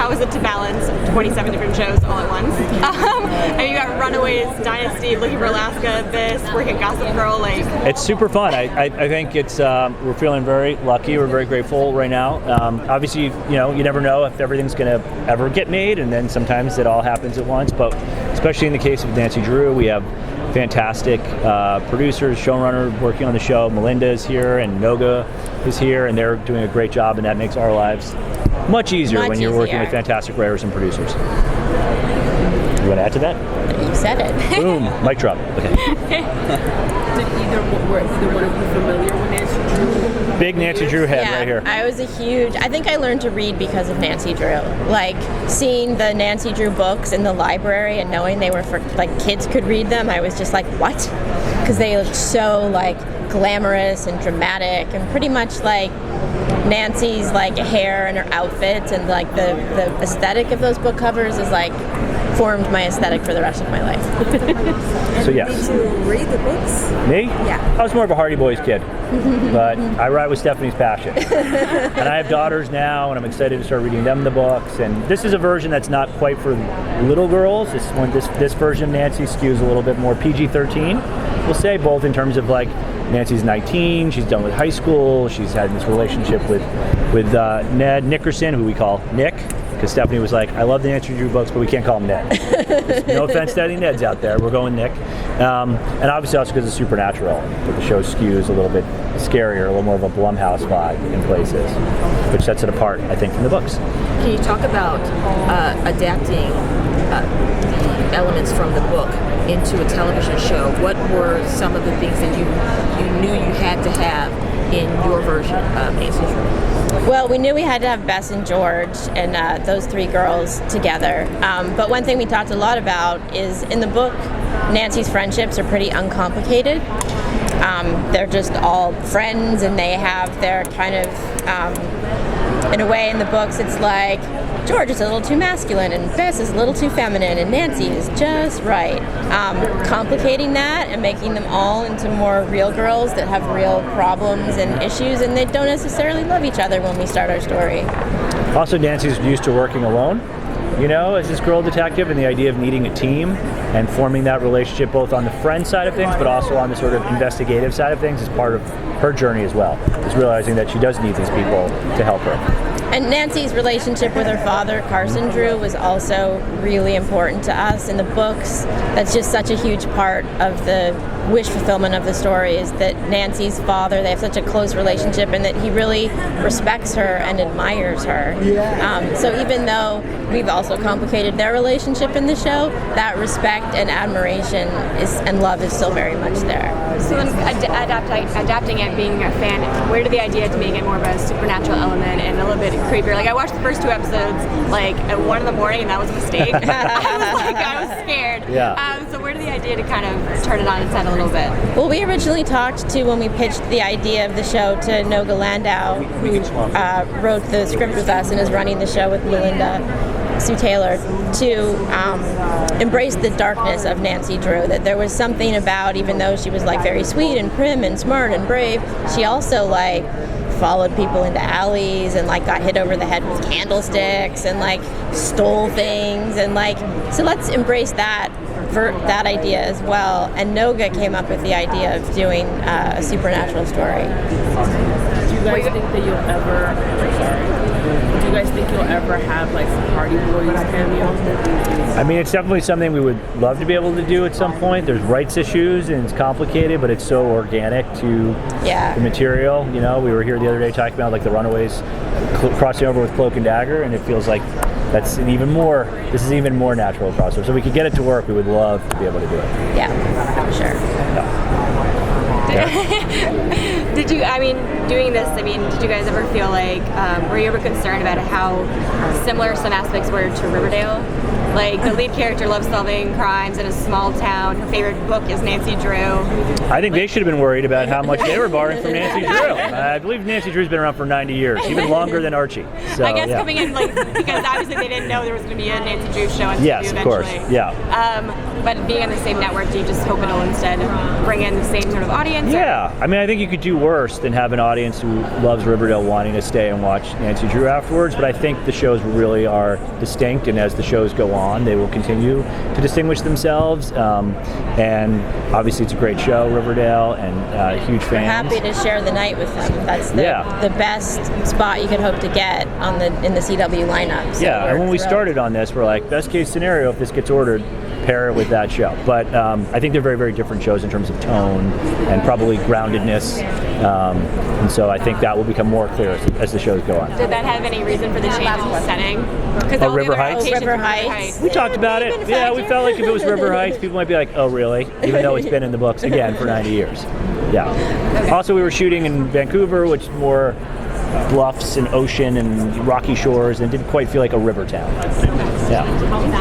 how is it to balance 27 different shows all at once? And you got Runaways, Dynasty, Looking for Alaska, this, working Gossip Girl, like... It's super fun. I think it's, we're feeling very lucky. We're very grateful right now. Obviously, you never know if everything's going to ever get made, and then sometimes it all happens at once. But especially in the case of Nancy Drew, we have fantastic producers, showrunner working on the show. Melinda is here, and Noga is here, and they're doing a great job, and that makes our lives much easier when you're working with fantastic writers and producers. You want to add to that? You said it. Boom. Mic drop. Okay. Did either one of you familiar with Nancy Drew? Big Nancy Drew head right here. I think I learned to read because of Nancy Drew. Like, seeing the Nancy Drew books in the library and knowing they were for, like, kids could read them, I was just like, what? Because they looked so, like, glamorous and dramatic, and pretty much like Nancy's, like, hair and her outfits and, like, the aesthetic of those book covers is, like, formed my aesthetic for the rest of my life. So yes. Did you read the books? Me? Yeah. I was more of a Hardy Boys kid, but I ride with Stephanie's passion. And I have daughters now, and I'm excited to start reading them the books. And this is a version that's not quite for little girls. This version of Nancy skews a little bit more PG-13, we'll say, both in terms of, like, Nancy's 19, she's done with high school, she's had this relationship with Ned Nickerson, who we call Nick, because Stephanie was like, I love the Nancy Drew books, but we can't call him Ned. No offense to any Neds out there, we're going Nick. And obviously also because of Supernatural, that the show skews a little bit scarier, a little more of a Blumhouse vibe in places, which sets it apart, I think, from the books. Can you talk about adapting the elements from the book into a television show? What were some of the things that you knew you had to have in your version of Nancy Drew? Well, we knew we had to have Bess and George and those three girls together. But one thing we talked a lot about is in the book, Nancy's friendships are pretty uncomplicated. They're just all friends, and they have their kind of, in a way in the books, it's like George is a little too masculine and Bess is a little too feminine and Nancy is just right. Complicating that and making them all into more real girls that have real problems and issues, and they don't necessarily love each other when we start our story. Also, Nancy's used to working alone, as this girl detective, and the idea of needing a team and forming that relationship both on the friend side of things but also on the sort of investigative side of things is part of her journey as well, is realizing that she does need these people to help her. And Nancy's relationship with her father, Carson Drew, was also really important to us in the books. That's just such a huge part of the wish fulfillment of the story, is that Nancy's father, they have such a close relationship, and that he really respects her and admires her. So even though we've also complicated their relationship in the show, that respect and admiration and love is still very much there. So then adapting it, being a fan, where did the idea to make it more of a supernatural element and a little bit creepier? Like, I watched the first two episodes like at 1 in the morning, and that was a mistake. I was scared. Yeah. So where did the idea to kind of turn it on its head a little bit? Well, we originally talked to, when we pitched the idea of the show, to Noga Landau, who wrote the script with us and is running the show with Melinda, Hsu-Taylor, to embrace the darkness of Nancy Drew, that there was something about, even though she was like very sweet and prim and smart and brave, she also like followed people into alleys and like got hit over the head with candlesticks and like stole things, and like, so let's embrace that idea as well. And Noga came up with the idea of doing a supernatural story. Do you guys think that you'll ever have like some Hardy Boys cameos? I mean, it's definitely something we would love to be able to do at some point. There's rights issues and it's complicated, but it's so organic to the material. We were here the other day talking about like the Runaways crossing over with Cloak and Dagger, and it feels like this is even more natural crossover. So if we could get it to work, we would love to be able to do it. Yeah, for sure. Did you, doing this, did you guys ever feel like, were you ever concerned about how similar some aspects were to Riverdale? Like the lead character loves solving crimes in a small town. Her favorite book is Nancy Drew. I think they should have been worried about how much they were borrowing from Nancy Drew. I believe Nancy Drew's been around for 90 years, even longer than Archie. So, I guess yeah. coming in because obviously they didn't know there was going to be a Nancy Drew show on TV Yes, of course. eventually. Yeah. But being on the same network, do you just hope it'll instead bring in the same sort of audience? Yeah, I mean, I think you could do worse than have an audience who loves Riverdale wanting to stay and watch Nancy Drew afterwards, but I think the shows really are distinct, and as the shows go on, they will continue to distinguish themselves, and obviously it's a great show, Riverdale, and huge fans. We're happy to share the night with them. That's the best spot you could hope to get in the CW lineup. So yeah, and when we started on this, we're like, best case scenario, if this gets ordered, pair it with that show. But I think they're very, very different shows in terms of tone and probably groundedness. And so I think that will become more clear as the shows go on. Did that have any reason for the change in the setting? River Heights? River Heights. We talked about it. Yeah, we felt like if it was River Heights, people might be like, oh, really? Even though it's been in the books, again, for 90 years. Yeah. Okay. Also, we were shooting in Vancouver, which is more bluffs and ocean and rocky shores, and didn't quite feel like a river town. Yeah.